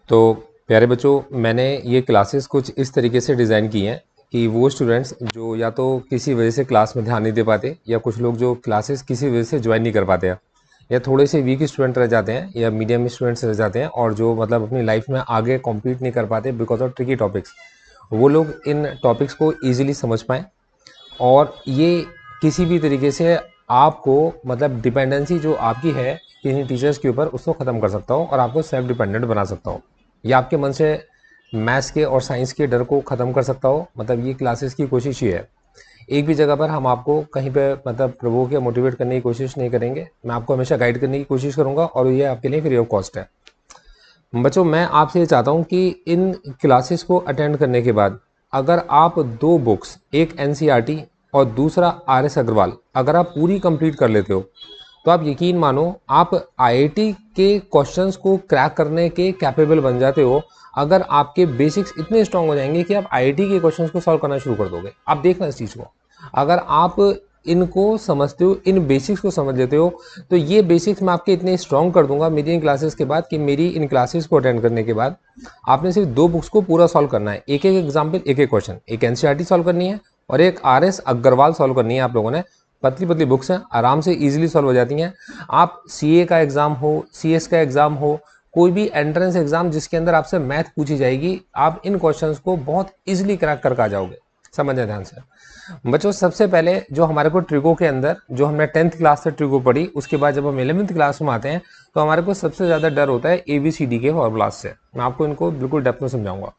तो प्यारे बच्चों, मैंने ये क्लासेस कुछ इस तरीके से डिज़ाइन की हैं कि वो स्टूडेंट्स जो या तो किसी वजह से क्लास में ध्यान नहीं दे पाते, या कुछ लोग जो क्लासेस किसी वजह से ज्वाइन नहीं कर पाते हैं, या थोड़े से वीक स्टूडेंट रह जाते हैं या मीडियम स्टूडेंट्स रह जाते हैं, और जो मतलब अपनी लाइफ में आगे कॉम्पीट नहीं कर पाते बिकॉज ऑफ ट्रिकी टॉपिक्स, वो लोग इन टॉपिक्स को ईजिली समझ पाएँ। और ये किसी भी तरीके से आपको मतलब डिपेंडेंसी जो आपकी है किसी टीचर्स के ऊपर, उसको ख़त्म कर सकता हो और आपको सेल्फ डिपेंडेंट बना सकता हो, या आपके मन से मैथ्स के और साइंस के डर को ख़त्म कर सकता हो। मतलब ये क्लासेस की कोशिश ही है। एक भी जगह पर हम आपको कहीं पे मतलब प्रोवोक या मोटिवेट करने की कोशिश नहीं करेंगे। मैं आपको हमेशा गाइड करने की कोशिश करूंगा, और ये आपके लिए फ्री ऑफ कॉस्ट है। बच्चों, मैं आपसे ये चाहता हूँ कि इन क्लासेस को अटेंड करने के बाद अगर आप दो बुक्स, एक एनसीईआरटी और दूसरा आरएस अग्रवाल, अगर आप पूरी कंप्लीट कर लेते हो, तो आप यकीन मानो आप आईआईटी के क्वेश्चंस को क्रैक करने के कैपेबल बन जाते हो। अगर आपके बेसिक्स इतने स्ट्रांग हो जाएंगे कि आप आईआईटी के क्वेश्चंस को सॉल्व करना शुरू कर दोगे। आप देखना इस चीज़ को, अगर आप इनको समझते हो, इन बेसिक्स को समझ लेते हो, तो ये बेसिक्स मैं आपके इतने स्ट्रांग कर दूंगा मेरी इन क्लासेस के बाद कि मेरी इन क्लासेस को अटेंड करने के बाद आपने सिर्फ दो बुक्स को पूरा सॉल्व करना है। एक एक एग्जाम्पल, एक एक क्वेश्चन, एक एनसीईआरटी सॉल्व करनी है और एक आरएस अग्रवाल सॉल्व करनी है। आप लोगों ने पतली पतली बुक्स हैं, आराम से इजीली सॉल्व हो जाती हैं। आप सीए का एग्जाम हो, सीएस का एग्जाम हो, कोई भी एंट्रेंस एग्जाम जिसके अंदर आपसे मैथ पूछी जाएगी, आप इन क्वेश्चंस को बहुत इजीली क्रैक करके आ जाओगे। समझ ध्यान से बच्चों। सबसे पहले जो हमारे को ट्रिगो के अंदर, जो हमने 10th क्लास से ट्रिगो पढ़ी, उसके बाद जब हम 11th क्लास में आते हैं तो हमारे को सबसे ज़्यादा डर होता है ABCD के फॉर्मूलाज से। मैं आपको इनको बिल्कुल डेप्थ में समझाऊंगा।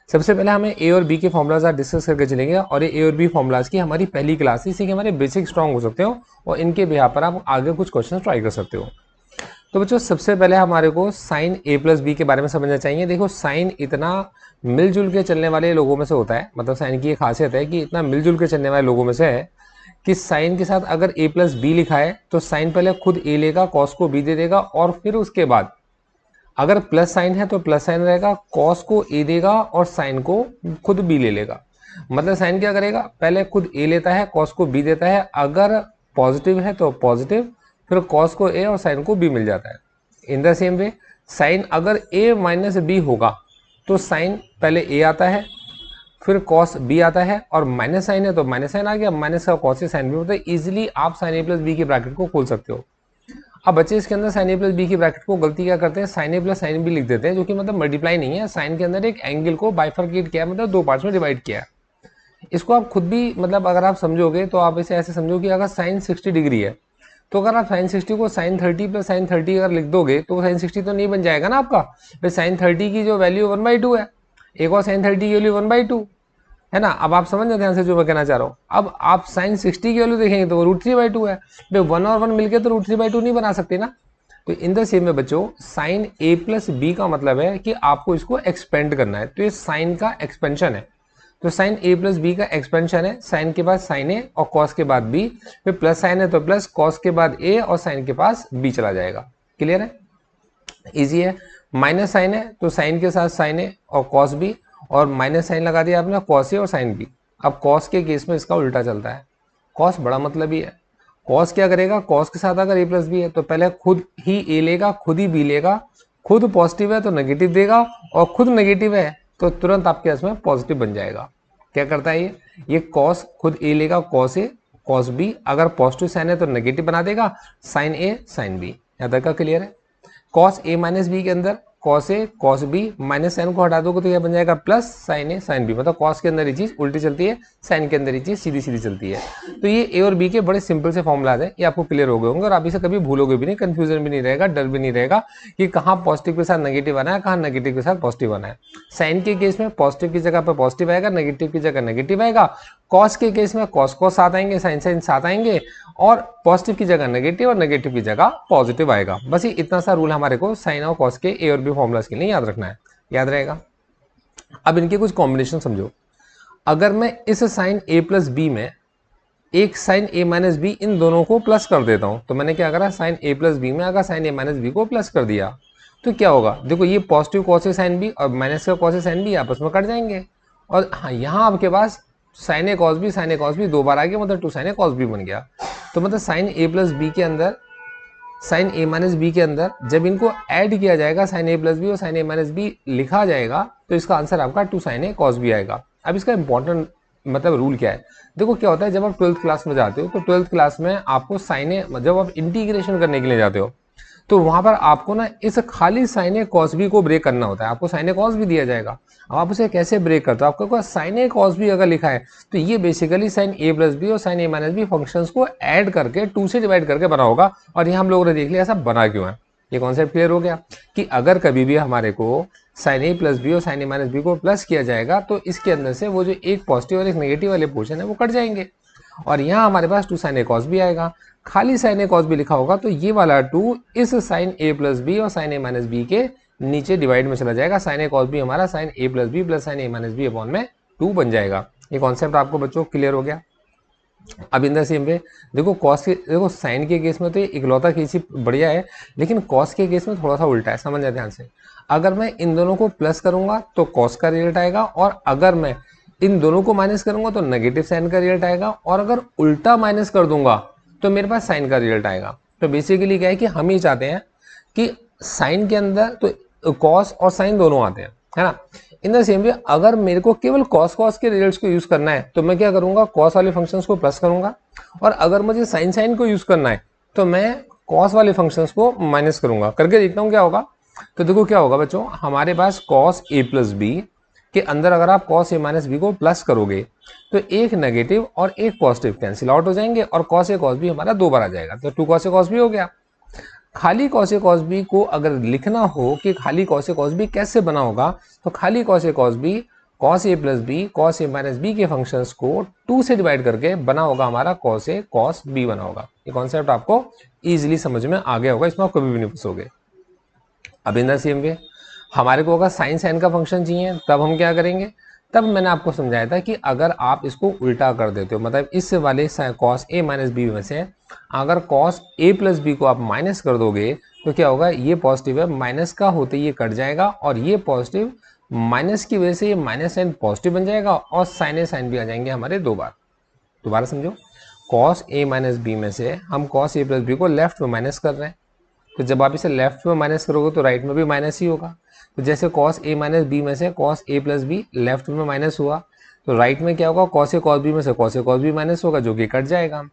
सबसे पहले हमें ए और बी के फॉर्मूलाज आज डिस्कस करके चलेंगे, और ये ए और बी फॉर्मूलाज की हमारी पहली क्लास है, इसी के हमारे बेसिक स्ट्रांग हो सकते हो और इनके बिहार पर आप आगे कुछ क्वेश्चन ट्राई कर सकते हो। तो बच्चों, सबसे पहले हमारे को साइन ए प्लस बी के बारे में समझना चाहिए। देखो, साइन इतना मिलजुल के चलने वाले लोगों में से होता है, मतलब साइन की एक खासियत है कि इतना मिलजुल के चलने वाले लोगों में से है कि साइन के साथ अगर ए प्लस बी लिखा है तो साइन पहले खुद ए लेगा, कॉस को बी दे देगा, और फिर उसके बाद अगर प्लस साइन है तो प्लस साइन रहेगा, कॉस को ए देगा और साइन को खुद बी ले लेगा। मतलब साइन क्या करेगा, पहले खुद ए लेता है, कॉस को बी देता है, अगर पॉजिटिव है तो पॉजिटिव, फिर कॉस को ए और साइन को बी मिल जाता है। In the same way sine अगर ए माइनस बी होगा तो साइन पहले ए आता है, फिर कॉस बी आता है, और माइनस साइन है तो माइनस साइन आ गया, माइनस का कॉस से साइन बी होता है। इजिली आप साइन ए प्लस बी की ब्रैकेट को खोल सकते हो। अब बच्चे इसके अंदर साइन ए प्लस बी की ब्रैकेट को गलती क्या करते हैं, साइन ए प्लस साइन बी लिख देते हैं, जो कि मतलब मल्टीप्लाई नहीं है। साइन के अंदर एक एंगल को बाइफरकेट किया है, मतलब दो पार्ट्स में डिवाइड किया है। इसको आप खुद भी मतलब अगर आप समझोगे तो आप इसे ऐसे समझो कि अगर साइन 60 डिग्री है तो अगर आप साइन 60 को साइन 30 प्लस साइन 30 अगर लिख दोगे तो साइन 60 तो नहीं बन जाएगा ना आपका। फिर साइन 30 की जो वैल्यू 1/2 है, एक और साइन 30 की वैल्यू 1/2 है ना। अब आप समझ रहे ध्यान से जो मैं कहना चाह रहा हूँ। अब आप साइन 60 की वैल्यू देखेंगे तो वो √3/2 है। भाई 1 और 1 मिलकर तो √3/2 नहीं बना सकते ना। तो इन द सेम में बच्चों, साइन ए प्लस बी का मतलब है कि आपको इसको एक्सपेंड करना है, तो ये साइन का एक्सपेंशन है। तो साइन ए प्लस बी का एक्सपेंशन है, साइन के बाद साइन ए और कॉस के बाद बी, फिर प्लस साइन है तो प्लस, कॉस के बाद ए और साइन के पास बी चला जाएगा। क्लियर है, इजी है। माइनस साइन है तो साइन के साथ साइन ए और कॉस बी, और माइनस साइन लगा दिया आपने, कॉस ए और साइन बी। अब कॉस के केस में इसका उल्टा चलता है। कॉस बड़ा मतलब ही है। कॉस क्या करेगा, कॉस के साथ अगर ए प्लस बी है तो पहले खुद ही ए लेगा, खुद ही बी लेगा, खुद पॉजिटिव है तो नेगेटिव देगा, और खुद नेगेटिव है तो तुरंत आपके इसमें पॉजिटिव बन जाएगा। क्या करता है ये कॉस खुद ए लेगा, कॉस ए कॉस बी, अगर पॉजिटिव साइन है तो नेगेटिव बना देगा, साइन ए साइन बी। यहाँ तक का क्लियर है। कॉस ए माइनस बी के अंदर cos A cos B, minus sign को हटा दोगे तो यह बन जाएगा प्लस साइन ए साइन बी। मतलब कॉस के अंदर ये चीज उल्टी चलती है, साइन के अंदर ये चीज सीधी सीधी चलती है। तो ये ए और बी के बड़े सिंपल से फॉर्मुलाज हैं, ये आपको क्लियर हो गए होंगे और आप इसे कभी भूलोगे भी नहीं, कंफ्यूजन भी नहीं रहेगा, डर भी नहीं रहेगा कि कहाँ पॉजिटिव के साथ नेगेटिव आना है, कहाँ नेगेटिव के साथ पॉजिटिव आना है। साइन के केस में पॉजिटिव की जगह पर पॉजिटिव आएगा, नेगेटिव की जगह नेगेटिव आएगा। कॉस के केस में कॉस कॉस साथ आएंगे, साइन साइन साथ आएंगे, और पॉजिटिव की जगह नेगेटिव और नेगेटिव की जगह पॉजिटिव आएगा। बस ये इतना सा रूल हमारे को साइन और कॉस के ए और बी फॉर्मुलाज के लिए याद रखना है, याद रहेगा। अब इनके कुछ कॉम्बिनेशन समझो। अगर मैं इस साइन ए प्लस बी में एक साइन ए माइनस बी, इन दोनों को प्लस कर देता हूं, तो मैंने क्या करा, साइन ए प्लस बी में अगर साइन ए माइनस बी को प्लस कर दिया तो क्या होगा, देखो ये positive cos A sine B और माइनस का कॉस ए साइन बी आपस में कट जाएंगे, और हाँ यहाँ आपके पास साइन ए कॉस बी दो बार आ गया, मतलब 2 साइन ए कॉस बी बन गया। तो मतलब साइन ए प्लस बी के अंदर साइन ए माइनस बी के अंदर जब इनको ऐड किया जाएगा साइन ए प्लस बी और साइन ए माइनस बी लिखा जाएगा तो इसका आंसर आपका 2 साइन ए कॉस बी आएगा। अब इसका इंपॉर्टेंट मतलब रूल क्या है, देखो क्या होता है जब आप 12th क्लास में जाते हो तो 12th क्लास में आपको साइन ए, जब आप इंटीग्रेशन करने के लिए जाते हो तो वहां पर आपको ना इस खाली साइन ए कॉस बी को ब्रेक करना होता है। आपको साइन ए कॉस बी दिया जाएगा, अब आप उसे कैसे ब्रेक करते हो, आपको साइन ए कॉस बी अगर लिखा है तो ये बेसिकली साइन ए प्लस बी और साइन ए माइनस बी फंक्शंस को ऐड करके 2 से डिवाइड करके बना होगा। और ये हम लोगों ने देख लिया ऐसा बना क्यों है। ये कॉन्सेप्ट क्लियर हो गया कि अगर कभी भी हमारे को साइन ए प्लस बी और साइन ए माइनस बी को प्लस किया जाएगा तो इसके अंदर से वो जो एक पॉजिटिव और एक नेगेटिव वाले पोर्शन है वो कट जाएंगे और यहाँ हमारे पास 2 साइन ए कॉस बी आएगा। खाली साइन ए कॉस बी लिखा होगा तो ये वाला 2 इस साइन ए प्लस बी और साइन ए माइनस बी के नीचे डिवाइड में चला जाएगा। साइन ए कॉस बी हमारा साइन ए प्लस बी प्लस साइन ए माइनस बी अपॉन में 2 बन जाएगा। ये कॉन्सेप्ट आपको बच्चों क्लियर हो गया। अब इन द सेम वे देखो कॉस के, देखो साइन के केस में तो ये इकलौता केस ही बढ़िया है, लेकिन कॉस के केस में थोड़ा सा उल्टा है, समझ जाए ध्यान से। अगर मैं इन दोनों को प्लस करूंगा तो कॉस का रिजल्ट आएगा और अगर मैं इन दोनों को माइनस करूंगा तो नेगेटिव साइन का रिजल्ट आएगा और अगर उल्टा माइनस कर दूंगा तो मेरे पास साइन का रिजल्ट आएगा। तो बेसिकली क्या है कि हम ये चाहते हैं कि साइन के अंदर तो कॉस और साइन दोनों आते हैं, है ना। इन द सेम वे अगर मेरे को केवल कॉस के रिजल्ट्स को यूज करना है तो मैं क्या करूंगा, कॉस वाले फंक्शंस को प्लस करूंगा और अगर मुझे साइन को यूज करना है तो मैं कॉस वाले फंक्शंस को माइनस करूंगा। करके देखता हूं क्या होगा। तो देखो क्या होगा बच्चों, हमारे पास कॉस ए प्लस बी के अंदर अगर आप कॉस ए माइनस बी को प्लस करोगे तो एक नेगेटिव और एक पॉजिटिव कैंसिल आउट हो जाएंगे और कॉस ए कॉस बी हमारा 2 बार आ जाएगा, तो 2 कॉस ए कॉस बी हो गया। खाली कॉस ए कॉस बी को अगर लिखना हो कि खाली कॉस ए कॉस बी कैसे बना होगा तो खाली cos A cos B cos A plus B cos A minus B के फंक्शंस को 2 से डिवाइड करके बना होगा हमारा कॉस ए कॉस बी बना होगा। ये कॉन्सेप्ट आपको इजीली समझ में आ गया होगा, इसमें आप कभी भी नहीं फंसोगे। अब इन द सेम वे हमारे को अगर साइन का फंक्शन चाहिए तब हम क्या करेंगे, तब मैंने आपको समझाया था कि अगर आप इसको उल्टा कर देते हो, मतलब इस वाले कॉस ए माइनस बी में से अगर कॉस ए प्लस बी को आप माइनस कर दोगे तो क्या होगा, ये पॉजिटिव है माइनस का होते ये कट जाएगा और ये पॉजिटिव माइनस की वजह से ये माइनस साइन पॉजिटिव बन जाएगा और साइन भी आ जाएंगे हमारे 2 बार। दोबारा समझो, कॉस ए माइनस बी में से हम कॉस ए प्लस बी को लेफ्ट में माइनस कर रहे हैं, तो जब आप इसे लेफ्ट में माइनस करोगे तो राइट में भी माइनस ही होगा। तो जैसे कॉस ए माइनस बी में से cos A plus be left में माइनस हुआ तो राइट में क्या होगा, कॉस ए कॉस बी में से cos A cos B minus होगा जो कि कट जाएगा।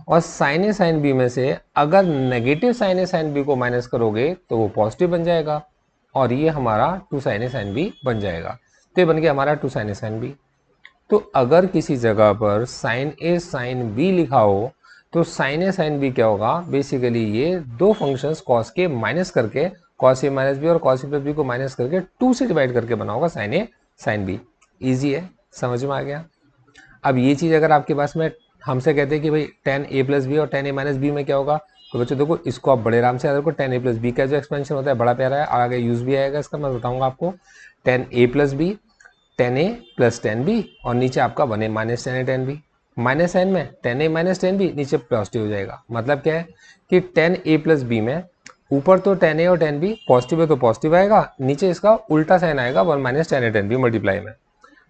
और साइन बी में से अगर नेगेटिव साइन बी को माइनस करोगे तो वो पॉजिटिव बन जाएगा और ये हमारा 2 साइन बी बन जाएगा। तो ये बन गया हमारा 2 साइन बी। तो अगर किसी जगह पर साइन ए साइन बी लिखा हो तो साइन ए साइन बी क्या होगा, बेसिकली ये 2 फंक्शंस कॉस के माइनस करके कॉस ए माइनस बी और कॉस ए प्लस बी को माइनस करके 2 से डिवाइड करके बना होगा साइन ए साइन बी। ईजी है, समझ में आ गया। अब ये चीज़ अगर आपके पास में हमसे कहते हैं कि भाई tan a प्लस बी और tan a माइनस बी में क्या होगा, तो बच्चों देखो इसको आप बड़े आराम से याद रखो। tan a प्लस बी का जो एक्सपेंशन होता है बड़ा प्यारा है और आगे यूज भी आएगा इसका, मैं बताऊंगा आपको। tan a plus B tan a plus tan b और नीचे आपका बने minus tan a tan b, minus sine में tan a minus tan b नीचे पॉजिटिव हो जाएगा। मतलब क्या है कि tan a प्लस बी में ऊपर तो tan a और tan b पॉजिटिव है तो पॉजिटिव आएगा, नीचे इसका उल्टा साइन आएगा 1 minus tan a tan b multiply में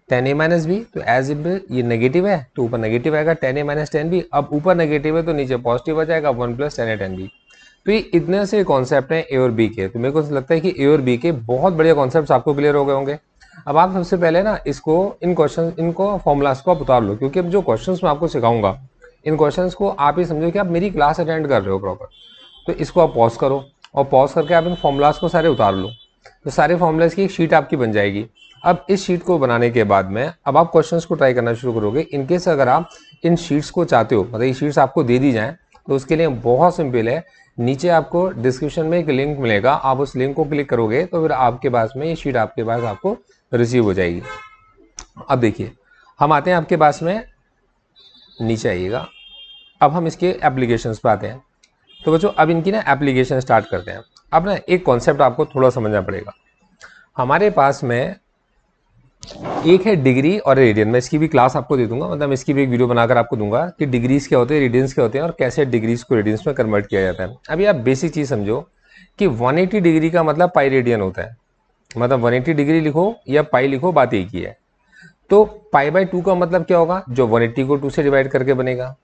tan a माइनस बी, तो एज इफ ये नेगेटिव है तो ऊपर नेगेटिव आएगा tan a minus tan b। अब ऊपर नेगेटिव है तो नीचे पॉजिटिव आ जाएगा 1 plus tan a tan b। तो ये इतने से कॉन्सेप्ट हैं ए और बी के। तो मेरे को लगता है कि ए और बी के बहुत बढ़िया कॉन्सेप्ट आपको क्लियर हो गए होंगे। अब आप सबसे पहले ना इसको इनको फॉर्मूलाज को आप उतार लो, क्योंकि अब जो क्वेश्चन मैं आपको सिखाऊंगा इन क्वेश्चन को आप ये समझो कि आप मेरी क्लास अटेंड कर रहे हो प्रॉपर। तो इसको आप पॉज करो और पॉज करके आप इन फॉर्मूलाज को सारे उतार लो, तो सारे फॉर्मूलाज की एक शीट आपकी बन जाएगी। अब इस शीट को बनाने के बाद में अब आप क्वेश्चंस को ट्राई करना शुरू करोगे। इनकेस अगर आप इन शीट्स को चाहते हो, मतलब ये शीट्स आपको दे दी जाएं, तो उसके लिए बहुत सिंपल है। नीचे आपको डिस्क्रिप्शन में एक लिंक मिलेगा, आप उस लिंक को क्लिक करोगे तो फिर आपके पास में ये शीट आपके पास आपको रिसीव हो जाएगी। अब देखिए हम आते हैं आपके पास में, नीचे आइएगा। अब हम इसके एप्लीकेशंस पे आते हैं। तो बच्चों अब इनकी ना एप्लीकेशन स्टार्ट करते हैं। अब ना एक कॉन्सेप्ट आपको थोड़ा समझना पड़ेगा। हमारे पास में एक है डिग्री और रेडियन। मैं इसकी भी क्लास आपको दे दूंगा, मतलब इसकी भी एक वीडियो बनाकर आपको दूंगा कि डिग्रीज क्या होते हैं, रेडियंस क्या होते हैं और कैसे डिग्रीज को रेडियंस में कन्वर्ट किया जाता है। अभी आप बेसिक चीज़ समझो कि 180 डिग्री का मतलब पाई रेडियन होता है। मतलब 180 डिग्री लिखो या पाई लिखो, बात एक ही है। तो पाई बाई 2 का मतलब क्या होगा, जो 180 को 2 से डिवाइड करके बनेगा।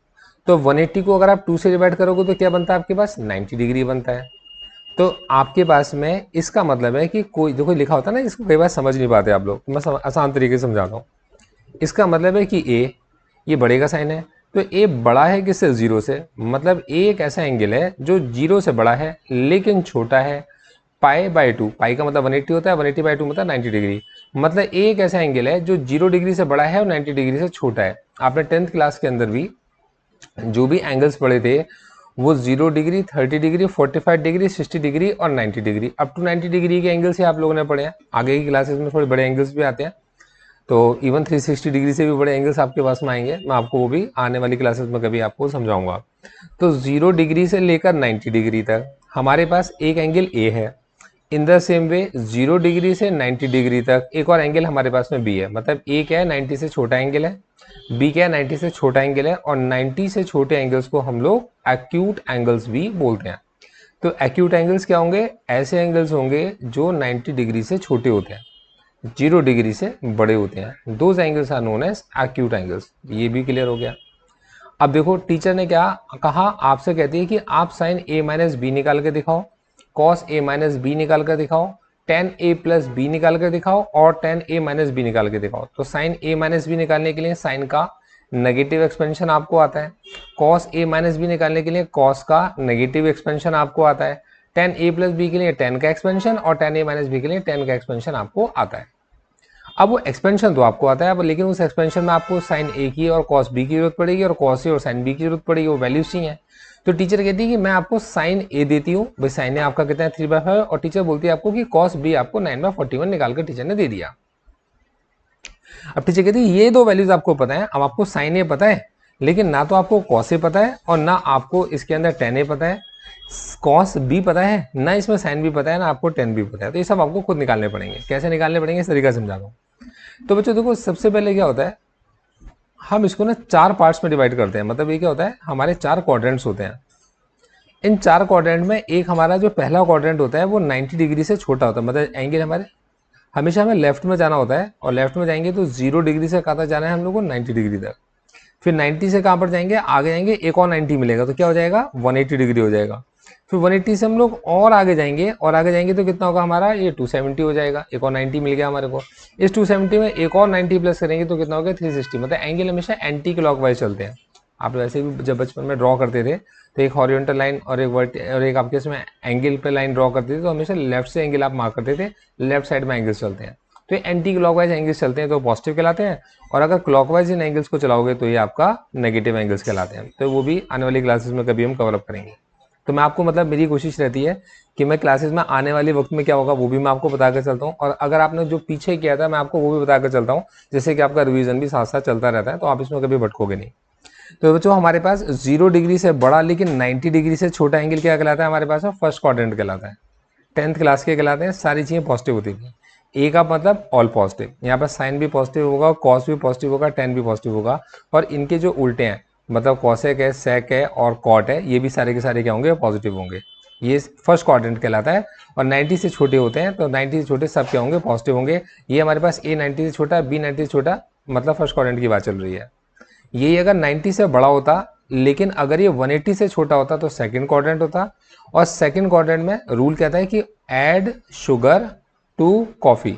तो 180 को अगर आप 2 से डिवाइड करोगे तो क्या बनता है आपके पास 90 डिग्री बनता है। तो आपके पास में इसका मतलब है कि कोई देखो लिखा होता है ना, इसको कई बार समझ नहीं पाते आप लोग, मैं आसान तरीके से समझाता हूँ। इसका मतलब है कि ए ये बड़े का साइन है, तो ए बड़ा है किससे, जीरो से, मतलब ए एक ऐसा एंगल है जो जीरो से बड़ा है लेकिन छोटा है पाई बाई टू। पाई का मतलब 180 होता है, 180 बाई टू मतलब 90 डिग्री। मतलब ए एक ऐसा एंगल है जो 0 डिग्री से बड़ा है और 90 डिग्री से छोटा है। आपने 10th क्लास के अंदर भी जो भी एंगल्स पढ़े थे वो 0 डिग्री, 30 डिग्री, 45 डिग्री, 60 डिग्री और 90 डिग्री, अप टू 90 डिग्री के एंगल्स ही आप लोगों ने पढ़े हैं। आगे की क्लासेस में थोड़े बड़े एंगल्स भी आते हैं, तो इवन 360 डिग्री से भी बड़े एंगल्स आपके पास में आएंगे, मैं आपको वो भी आने वाली क्लासेस में कभी आपको समझाऊंगा। तो 0 डिग्री से लेकर 90 डिग्री तक हमारे पास एक एंगल ए है। In the same way 0 degree से 90 डिग्री तक एक और एंगल हमारे पास में बी है। मतलब ए क्या है, 90 से छोटा एंगल है, बी क्या है, 90 से छोटा एंगल है, और 90 से छोटे एंगल्स को हम लोग एक्यूट एंगल्स भी बोलते हैं। तो एक्यूट एंगल्स क्या होंगे, ऐसे एंगल्स होंगे जो 90 डिग्री से छोटे होते हैं, 0 डिग्री से बड़े होते हैं। Those angles are known as acute angles. ये भी क्लियर हो गया। अब देखो टीचर ने क्या कहा, आपसे कहती है कि आप साइन ए माइनस बी निकाल के दिखाओ, कॉस ए माइनस बी निकाल कर दिखाओ, टेन ए प्लस बी निकाल कर दिखाओ और टेन ए माइनस बी निकाल के दिखाओ। तो साइन ए माइनस बी निकालने के लिए साइन का नेगेटिव एक्सपेंशन आपको आता है, कॉस ए माइनस बी निकालने के लिए कॉस का नेगेटिव एक्सपेंशन आपको आता है, टेन ए प्लस बी के लिए टेन का एक्सपेंशन और टेन ए माइनस बी के लिए टेन का एक्सपेंशन आपको आता है। अब वो एक्सपेंशन तो आपको आता है, अब लेकिन उस एक्सपेंशन में आपको साइन ए की और कॉस बी की जरूरत पड़ेगी और कॉस ए और साइन बी की जरूरत पड़ेगी, वो वैल्यूज ही है। तो टीचर कहती है कि मैं आपको साइन ए देती हूँ, भाई साइन ए आपका कितना है 3/5, और टीचर बोलती है आपको कि कॉस बी आपको 9/41 निकाल कर टीचर ने दे दिया। अब टीचर कहती है ये दो वैल्यूज आपको पता है, अब आपको साइन ए पता है लेकिन ना तो आपको कॉस ए पता है और ना आपको इसके अंदर टेन ए पता है, कॉस बी पता है ना, इसमें साइन बी पता है ना आपको टेन बी पता है। तो ये सब आपको खुद निकालने पड़ेंगे। कैसे निकालने पड़ेंगे इस तरीका समझा दूँ। तो बच्चों देखो सबसे पहले क्या होता है, हम इसको ना 4 पार्ट्स में डिवाइड करते हैं। मतलब ये क्या होता है, हमारे 4 क्वाड्रेंट्स होते हैं। इन 4 क्वाड्रेंट में एक हमारा जो पहला क्वाड्रेंट होता है वो 90 डिग्री से छोटा होता है। मतलब एंगल हमारे हमेशा हमें लेफ्ट में जाना होता है, और लेफ्ट में जाएंगे तो 0 डिग्री से कहाँ तक जाना है हम लोग को 90 डिग्री तक। फिर 90 से कहाँ पर जाएंगे, आगे जाएंगे एक और 90 मिलेगा तो क्या हो जाएगा 180 डिग्री हो जाएगा। फिर 180 से हम लोग और आगे जाएंगे, और आगे जाएंगे तो कितना होगा हमारा, ये 270 हो जाएगा। एक और 90 मिल गया हमारे को। इस 270 में एक और 90 प्लस करेंगे तो कितना हो गया 360। मतलब एंगल हमेशा एंटी क्लॉकवाइज चलते हैं। आप वैसे भी जब बचपन में ड्रॉ करते थे तो एक हॉरिजॉन्टल लाइन और एक आपके इसमें एंगल पे लाइन ड्रॉ करते थे, तो हमेशा लेफ्ट से एंगल आप मार्क करते थे, लेफ्ट साइड में एंगल्स चलते हैं। तो ये एंटी क्लॉकवाइज एंगल्स चलते हैं तो पॉजिटिव कहलाते हैं, और अगर क्लॉकवाइज इन एंगल्स को चलाओगे तो ये आपका नेगेटिव एंगल्स कहलाते हैं। तो वो भी आने वाली क्लासेस में कभी हम कवर अप करेंगे। तो मैं आपको मतलब मेरी कोशिश रहती है कि मैं क्लासेस में आने वाले वक्त में क्या होगा वो भी मैं आपको बता कर चलता हूँ, और अगर आपने जो पीछे किया था मैं आपको वो भी बता कर चलता हूँ, जिससे कि आपका रिवीजन भी साथ साथ चलता रहता है, तो आप इसमें कभी भटकोगे नहीं। तो बच्चों हमारे पास 0 डिग्री से बड़ा लेकिन 90 डिग्री से छोटा एंगल क्या कहलाता है हमारे पास में, फर्स्ट क्वाड्रेंट कहलाता है। 10th क्लास के कहलाते हैं, सारी चीजें पॉजिटिव होती थी। ए का मतलब ऑल पॉजिटिव, यहाँ पर साइन भी पॉजिटिव होगा, कॉस भी पॉजिटिव होगा, टेन भी पॉजिटिव होगा, और इनके जो उल्टे हैं मतलब कॉसेक है, सेक है और कॉट है, ये भी सारे के सारे क्या होंगे पॉजिटिव होंगे। ये फर्स्ट क्वाड्रेंट कहलाता है। और 90 से छोटे होते हैं तो 90 से छोटे सब क्या होंगे पॉजिटिव होंगे। ये हमारे पास ए 90 से छोटा, बी 90 से छोटा, मतलब फर्स्ट क्वाड्रेंट की बात चल रही है। ये अगर 90 से बड़ा होता लेकिन अगर ये 180 से छोटा होता तो सेकंड क्वाड्रेंट होता। और सेकंड क्वाड्रेंट में रूल कहता है कि ऐड शुगर टू कॉफी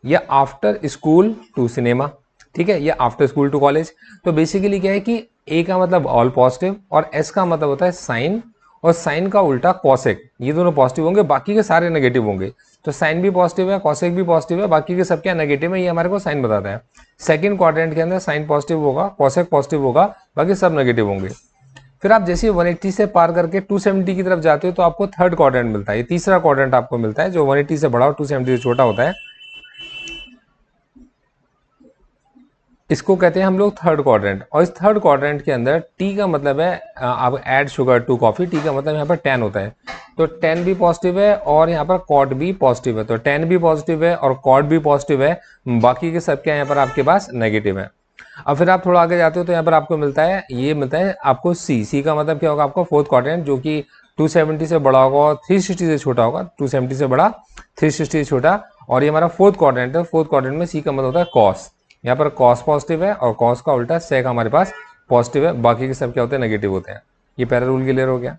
या आफ्टर स्कूल टू सिनेमा, ठीक है, या आफ्टर स्कूल टू कॉलेज। तो बेसिकली क्या है कि ए का मतलब ऑल पॉजिटिव और एस का मतलब होता है साइन, और साइन का उल्टा कॉसेक, ये दोनों पॉजिटिव होंगे, बाकी के सारे नेगेटिव होंगे। तो साइन भी पॉजिटिव है, कॉसेक भी पॉजिटिव है, बाकी के सब क्या नेगेटिव है, ये हमारे को साइन बताता है। सेकंड क्वाड्रेंट के अंदर साइन पॉजिटिव होगा, कॉसेक पॉजिटिव होगा, बाकी सब नेगेटिव होंगे। फिर आप जैसे 180 से पार करके 270 की तरफ जाते हो तो आपको थर्ड क्वाड्रेंट मिलता है, ये तीसरा क्वाड्रेंट आपको मिलता है जो 180 से बड़ा और 270 से छोटा होता है। इसको कहते हैं हम लोग थर्ड क्वाड्रेंट। और इस थर्ड क्वाड्रेंट के अंदर टी का मतलब है आप add sugar to coffee, tea का मतलब यहाँ पर 10 होता है, तो 10 भी पॉजिटिव है और यहाँ पर कॉट भी पॉजिटिव है। तो 10 भी पॉजिटिव है और कॉट भी पॉजिटिव है, बाकी के सब क्या यहाँ पर आपके पास नेगेटिव है। अब फिर आप थोड़ा आगे जाते हो तो यहाँ पर आपको मिलता है, ये मिलता है आपको सी। सी का मतलब क्या होगा आपका फोर्थ क्वाड्रेंट, जो कि 270 से बड़ा होगा और 360 से छोटा होगा। 270 से बड़ा, 360 से छोटा, और ये हमारा फोर्थ क्वाड्रेंट है। फोर्थ क्वाड्रेंट में सी का मतलब होता है कॉस। यहाँ पर कॉस पॉजिटिव है और कॉस का उल्टा सेक हमारे पास पॉजिटिव है, बाकी के सब क्या होते हैं, नेगेटिव होते हैं। ये पहला रूल क्लियर हो गया।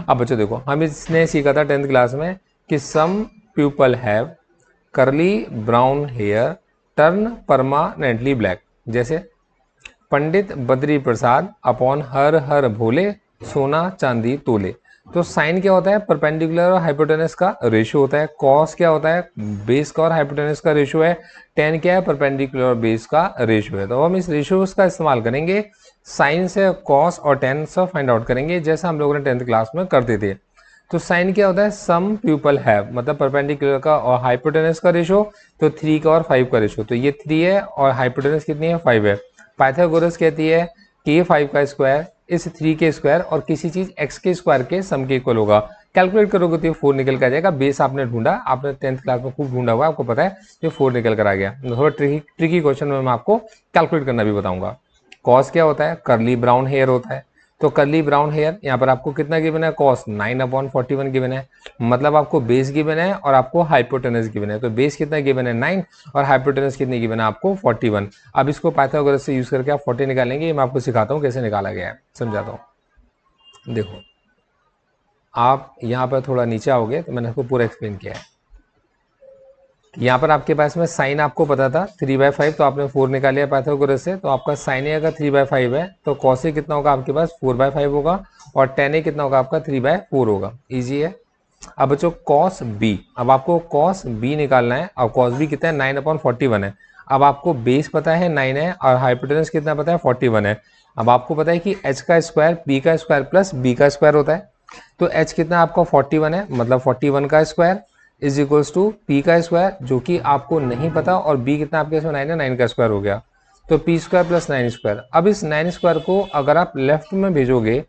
अब बच्चों देखो, हम इसने सीखा था 10th क्लास में कि some people have curly brown hair turn permanently black. जैसे पंडित बद्री प्रसाद अपॉन हर हर भोले सोना चांदी तोले। तो साइन क्या होता है, परपेंडिकुलर और हाइपोटेनस का रेशियो होता है। कॉस क्या होता है, बेस का और हाइपोटेनस का रेशियो है। टेन क्या है, परपेंडिकुलर और बेस का रेशियो है। तो हम इस रेशियो का इस्तेमाल करेंगे, साइन से कॉस और टेन से फाइंड आउट करेंगे, जैसा हम लोगों ने 10th क्लास में करते थे। तो साइन क्या होता है, सम पीपल हैव, मतलब परपेंडिकुलर का और हाइपोटेनस का रेशियो, तो 3 का और 5 का रेशियो। तो ये 3 है और हाइपोटेनस कितनी है, 5 है। पाइथागोरस कहती है कि ये 5 का स्क्वायर इस 3 के स्क्वायर और किसी चीज x के स्क्वायर के सम के इक्वल होगा। कैलकुलेट करोगे तो ये 4 निकल कर आ जाएगा। बेस आपने ढूंढा, आपने 10th क्लास में खूब ढूंढा हुआ, आपको पता है ये 4 निकल कर आ गया। थोड़ा ट्रिकी क्वेश्चन में मैं आपको कैलकुलेट करना भी बताऊंगा। कॉस क्या होता है, कर्ली ब्राउन हेयर होता है। तो कर्ली ब्राउन हेयर यहाँ पर आपको कितना गिवन है, कॉस 9/41 गिवन है। मतलब आपको बेस गिवन है और आपको हाइपोटेनस गिवन है। तो बेस कितना गिवन है, 9, और हाइपोटेनस कितनी गिवन है आपको, 41। अब इसको पाइथागोरस से यूज करके आप 40 निकालेंगे। मैं आपको सिखाता हूँ कैसे निकाला गया है, समझाता हूँ। देखो, आप यहाँ पर थोड़ा नीचे आओगे तो मैंने आपको पूरा एक्सप्लेन किया है। यहाँ पर आपके पास में साइन आपको पता था 3/5, तो आपने 4 निकाल लिया पाइथागोरस से। तो आपका साइन ए अगर 3/5 है तो कॉस ए कितना होगा आपके पास, 4/5 होगा, और टेन ए कितना होगा आपका, 3/4 होगा। इजी है। अब बच्चों कॉस बी, अब आपको कॉस बी निकालना है। और कॉस बी कितना है, 9/41 है। अब आपको बेस पता है 9 है और हाइपोटेनस कितना पता है, 41 है। अब आपको पता है कि एच का स्क्वायर बी का स्क्वायर प्लस बी का स्क्वायर होता है। तो एच कितना आपका 41 है, मतलब 41 का square is equals to P का स्क्वायर, जो कि आपको नहीं पता, और बी कितना आपके इसमें 9 है, 9 का स्क्वायर हो गया। तो पी स्क्वायर प्लस 9 स्क्वायर। अब इस 9 स्क्वायर को अगर आप लेफ्ट में भेजोगे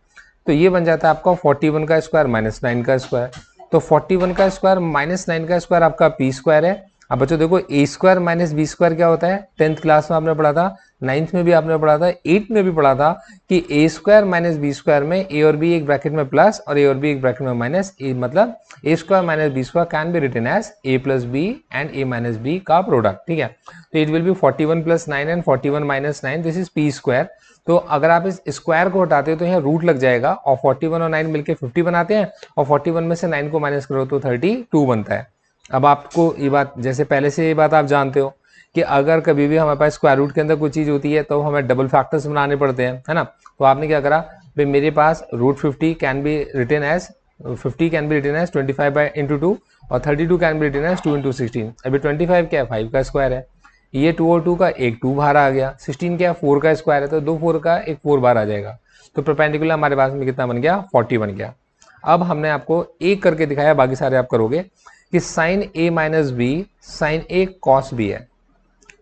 तो ये बन जाता है आपका 41 का स्क्वायर माइनस 9 का स्क्वायर। तो 41 का स्क्वायर माइनस 9 का स्क्वायर आपका पी स्क्वायर है। अब बच्चों देखो, ए स्क्वायर माइनस बी स्क्वायर क्या होता है, 10th क्लास में आपने पढ़ा था, 9th में भी आपने पढ़ा था, 8th में भी पढ़ा था कि ए स्क्वायर माइनस बी स्क्वायर में ए और बी एक ब्रैकेट में प्लस और ए और बी एक ब्रैकेट में माइनस, मतलब a square minus b square can be written as a plus b and a minus b का प्रोडक्ट। ठीक है, तो it will be 41 plus 9 and 41 minus 9, this is p square. तो अगर आप इस स्क्वायर को हटाते हो तो यहाँ रूट लग जाएगा, और 41 और 9 मिलकर 50 बनाते हैं, और 41 में से 9 को माइनस करो तो 32 बनता है। अब आपको ये बात, जैसे पहले से ये बात आप जानते हो कि अगर कभी भी हमारे पास स्क्वायर रूट के अंदर कोई चीज होती है तो हमें डबल फैक्टर्स बनाने पड़ते हैं, है ना। तो आपने क्या करा भाई, मेरे पास root 50 can be written as 25/2 और 32 कैन बी रिटन एज 2 × 16। अभी 25 क्या है, 5 का स्क्वायर है। ये 2 और 2 का एक 2 बाहर आ गया। 16 क्या है, 4 का स्क्वायर है, तो 2 4 का एक 4 बाहर आ जाएगा। तो परपेंडिकुलर हमारे पास में कितना बन गया, 40 बन गया। अब हमने आपको एक करके दिखाया, बाकी सारे आप करोगे, कि साइन ए माइनस बी साइन ए कॉस बी है।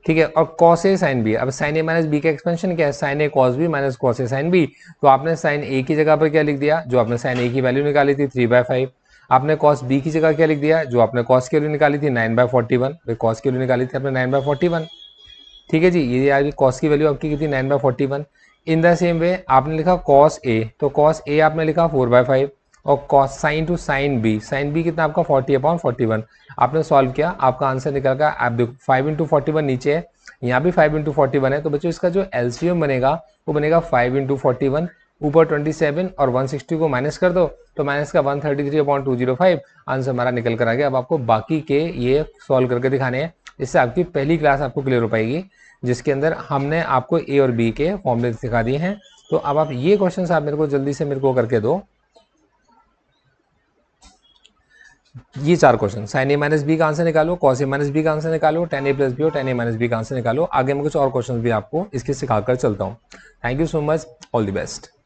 ठीक है, और कॉस ए साइन बी है। अब साइन ए माइनस बी का एक्सपेंशन क्या है, sign A cos B minus cos A sine B. तो आपने साइन ए की जगह पर क्या लिख दिया, जो आपने साइन ए की वैल्यू निकाली थी 3/5। आपने कॉस बी की जगह क्या लिख दिया, जो आपने कॉस की वैल्यू निकाली थी 9/41। कॉस की वैल्यू निकाली थी आपने 9/41। ठीक है जी, ये आपकी कॉस की वैल्यू आपकी कितनी, 9/41। इन द सेम वे आपने लिखा कॉस ए, तो कॉस ए आपने लिखा 4/5, और cos sine two sine B कितना आपका 40/41। आपने सॉल्व किया, आपका आंसर निकल गया। आप देखो 5 × 41 नीचे है, यहाँ भी 5 × 41 है। तो बच्चों इसका जो एलसीएम बनेगा वो बनेगा 5 × 41, ऊपर 27 और 160 को माइनस कर दो तो माइनस का 133/205 आंसर हमारा निकल कर आ गया। अब आपको बाकी के ये सॉल्व करके दिखाने हैं, इससे आपकी पहली क्लास आपको क्लियर हो पाएगी, जिसके अंदर हमने आपको ए और बी के फॉर्मूले सिखा दिए हैं। तो अब आप ये क्वेश्चन आप मेरे को जल्दी से मेरे को करके दो। ये 4 क्वेश्चन, साइन ए माइनस बी का आंसर निकालो, कॉस ए माइनस बी का आंसर निकालो, tan a प्लस बी और tan a माइनस बी का आंसर निकालो। आगे मैं कुछ और क्वेश्चन भी आपको इसके सिखाकर चलता हूँ। Thank you so much, all the best.